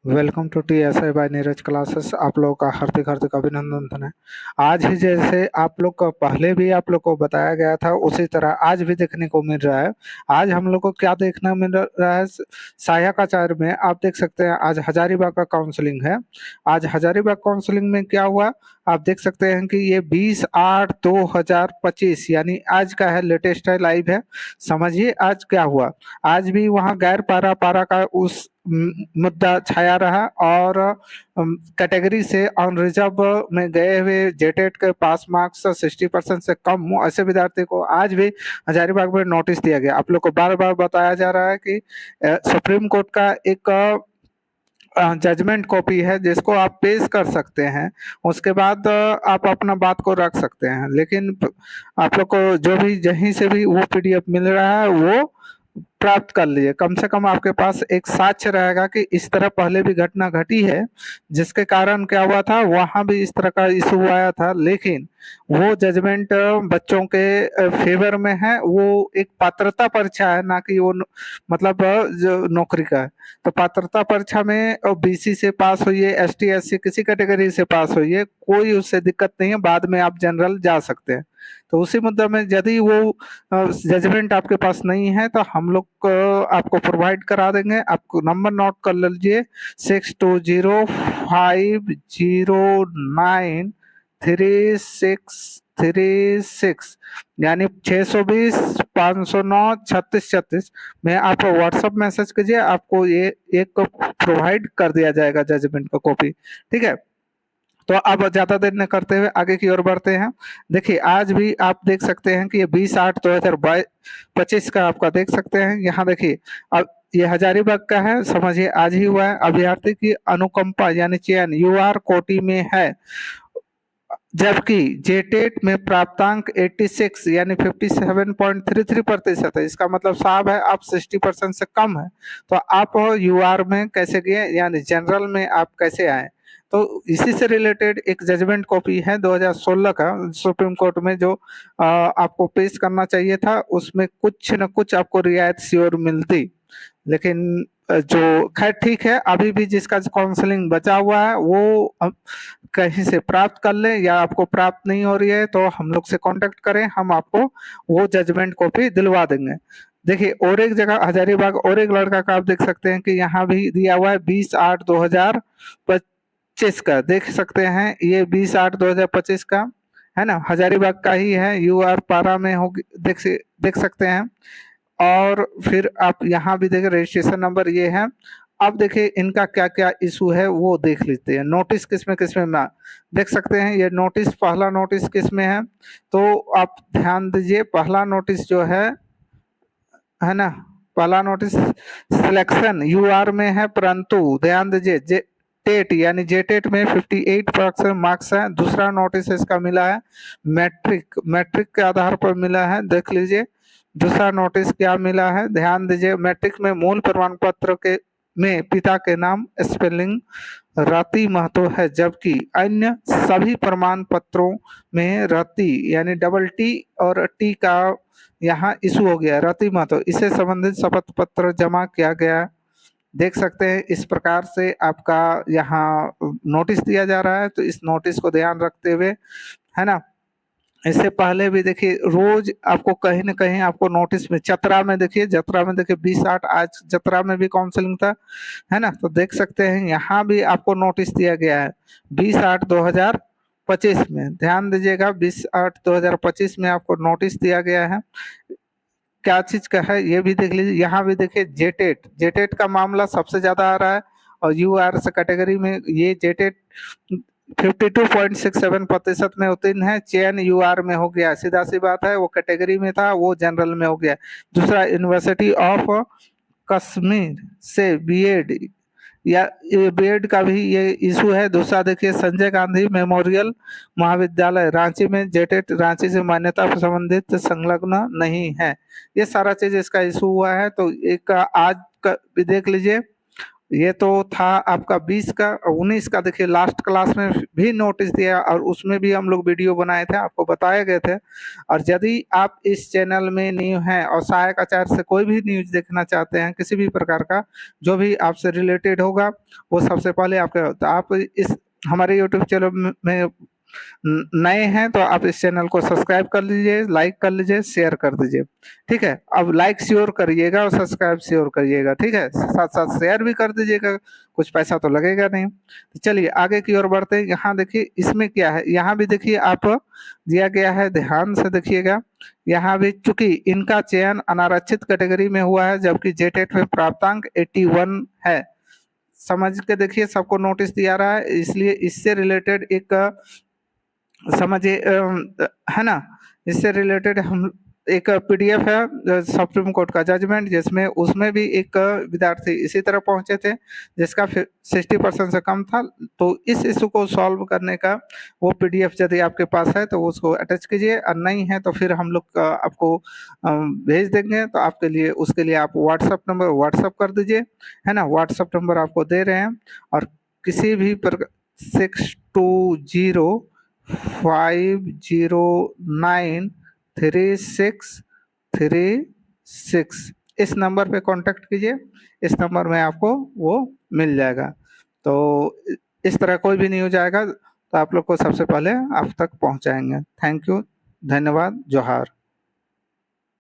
Welcome to TSI by Neeraj classes. आप लोगों का हार्दिक हार्दिक अभिनंदन है। आज ही जैसे आप लोग को पहले भी आप लोग को बताया गया था, उसी तरह आज भी देखने को मिल रहा है। आज हम लोग को क्या देखने मिल रहा है, सहायकाचार्य में आप देख सकते हैं आज हजारीबाग का काउंसलिंग है। आज हजारीबाग काउंसलिंग में क्या हुआ, आप देख सकते हैं कि ये 20/8/2025 यानी आज का है, लेटेस्ट है, लाइव है। समझिए आज क्या हुआ। आज भी वहाँ गैर पारा पारा का उस मुद्दा छाया रहा और कैटेगरी से ऑन रिजर्व में गए हुए जेटेट के पास मार्क्स 60% से कम हो ऐसे विद्यार्थी को आज भी हजारीबाग में नोटिस दिया गया। आप लोग को बार बार बताया जा रहा है कि सुप्रीम कोर्ट का एक जजमेंट कॉपी है जिसको आप पेश कर सकते हैं। उसके बाद आप अपना बात को रख सकते हैं, लेकिन आप लोग को जो भी जहीं से भी वो PDF मिल रहा है वो प्राप्त कर लीजिए। कम से कम आपके पास एक साक्ष्य रहेगा कि इस तरह पहले भी घटना घटी है, जिसके कारण क्या हुआ था, वहां भी इस तरह का इशू आया था, लेकिन वो जजमेंट बच्चों के फेवर में है। वो एक पात्रता परीक्षा है, ना कि वो मतलब जो नौकरी का है। तो पात्रता परीक्षा में BC से पास होइए, ST SC किसी कैटेगरी से पास होइए, कोई उससे दिक्कत नहीं है, बाद में आप जनरल जा सकते हैं। तो उसी मुद्दे में यदि वो जजमेंट आपके पास नहीं है तो हम लोग आपको प्रोवाइड करा देंगे। आपको नंबर नोट कर लीजिए, 6205093636 यानी 620 509 3636 में आप व्हाट्सएप मैसेज कीजिए, आपको ये एक प्रोवाइड कर दिया जाएगा जजमेंट का कॉपी। ठीक है, तो अब ज्यादा देर न करते हुए आगे की ओर बढ़ते हैं। देखिए आज भी आप देख सकते हैं कि ये 20/8/2025 का आपका देख सकते हैं। यहाँ देखिए, अब ये हजारीबाग का है, समझिए आज ही हुआ है। अभ्यर्थी की अनुकंपा यानी चयन UR कोटि में है, जबकि जेटेट में प्राप्तांक 86 यानी 57.33% है। इसका मतलब साहब है आप 60% से कम है। तो आप UR में कैसे गए, यानी जनरल में आप कैसे आए। तो इसी से रिलेटेड एक जजमेंट कॉपी है 2016 का सुप्रीम कोर्ट में, जो आपको पेश करना चाहिए था। उसमें कुछ न कुछ आपको रियायत श्योर मिलती, लेकिन जो खैर ठीक है, अभी भी जिसका काउंसलिंग बचा हुआ है वो कहीं से प्राप्त कर ले, या आपको प्राप्त नहीं हो रही है तो हम लोग से कांटेक्ट करें, हम आपको वो जजमेंट कॉपी दिलवा देंगे। देखिए और एक जगह हजारीबाग और एक लड़का का आप देख सकते हैं कि यहाँ भी दिया हुआ है 20/8/2025 का, देख सकते हैं ये 20/8/2025 का है ना, हजारीबाग का ही है, UR पारा में होगी, देख सकते हैं। और फिर आप यहाँ भी देखें रजिस्ट्रेशन नंबर ये है। अब देखिए इनका क्या क्या इशू है वो देख लेते हैं। नोटिस किस में देख सकते हैं, ये नोटिस पहला नोटिस किस में है, तो आप ध्यान दीजिए। पहला नोटिस जो है ना, पहला नोटिस सिलेक्शन UR में है, परंतु ध्यान दीजिए टेट यानी जेटेट में 58% मार्क्स है। दूसरा नोटिस इसका मिला है मैट्रिक के आधार पर मिला है, देख लीजिए। दूसरा नोटिस क्या मिला है, ध्यान दीजिए। मैट्रिक में मूल प्रमाण पत्र के में पिता के नाम स्पेलिंग रति महतो है, जबकि अन्य सभी प्रमाण पत्रों में रति यानी डबल T और T का यहाँ इशू हो गया, रति महतो। इससे संबंधित शपथ पत्र जमा किया गया, देख सकते हैं। इस प्रकार से आपका यहाँ नोटिस दिया जा रहा है, तो इस नोटिस को ध्यान रखते हुए, है ना। इससे पहले भी देखिए रोज आपको कहीं ना कहीं आपको नोटिस में, जतरा में देखिए 20/8 आज जतरा में भी काउंसलिंग था, है ना। तो देख सकते हैं यहाँ भी आपको नोटिस दिया गया है 20/8/2025 में। ध्यान दीजिएगा 20/8/2025 में आपको नोटिस दिया गया है। क्या चीज का है ये भी देख लीजिए। यहाँ भी देखिए जेटेट का मामला सबसे ज्यादा आ रहा है, और UR से कैटेगरी में ये जेटेट 52.67% में उत्तीर्ण है, चयन UR में हो गया। सीधा सी बात है, वो कैटेगरी में था, वो जनरल में हो गया। दूसरा यूनिवर्सिटी ऑफ कश्मीर से BEd या BEd का भी ये इशू है। दूसरा देखिए संजय गांधी मेमोरियल महाविद्यालय रांची में जेटेट रांची से मान्यता संबंधित संलग्न नहीं है। ये सारा चीज इसका इशू हुआ है। तो एक आज का भी देख लीजिए। ये तो था आपका 20 का। 19 का देखिए लास्ट क्लास में भी नोटिस दिया और उसमें भी हम लोग वीडियो बनाए थे, आपको बताए गए थे। और यदि आप इस चैनल में न्यू हैं और सहायक आचार्य से कोई भी न्यूज देखना चाहते हैं किसी भी प्रकार का जो भी आपसे रिलेटेड होगा, वो सबसे पहले आपके, तो आप इस हमारे यूट्यूब चैनल में नए हैं तो आप इस चैनल को सब्सक्राइब कर लीजिए, लाइक कर लीजिए, शेयर कर दीजिए। ठीक है, अब लाइक श्योर करिएगा और सब्सक्राइब श्योर करिएगा। ठीक है, साथ साथ शेयर भी कर दीजिएगा, कुछ पैसा तो लगेगा नहीं। तो चलिए आगे की ओर बढ़ते हैं। यहाँ देखिए इसमें क्या है, यहाँ भी देखिए आप दिया गया है, ध्यान से देखिएगा। यहाँ भी चूंकि इनका चयन अनारक्षित कैटेगरी में हुआ है जबकि जेटेट में प्राप्तांक 81 है, समझ के देखिए, सबको नोटिस दिया रहा है, इसलिए इससे रिलेटेड एक समझिए है ना, इससे रिलेटेड हम एक पीडीएफ है सुप्रीम कोर्ट का जजमेंट, जिसमें उसमें भी एक विद्यार्थी इसी तरह पहुंचे थे जिसका 60% से कम था। तो इस इशू को सॉल्व करने का वो पीडीएफ यदि आपके पास है तो उसको अटैच कीजिए, और नहीं है तो फिर हम लोग आपको भेज देंगे। तो आपके लिए, उसके लिए आप व्हाट्सअप कर दीजिए, है ना, व्हाट्सअप नंबर आपको दे रहे हैं। और किसी भी प्रकार 6205093636 इस नंबर पे कांटेक्ट कीजिए, इस नंबर में आपको वो मिल जाएगा। तो इस तरह कोई भी न्यूज आएगा तो आप लोग को सबसे पहले आप तक पहुंचाएंगे। थैंक यू, धन्यवाद, जोहार।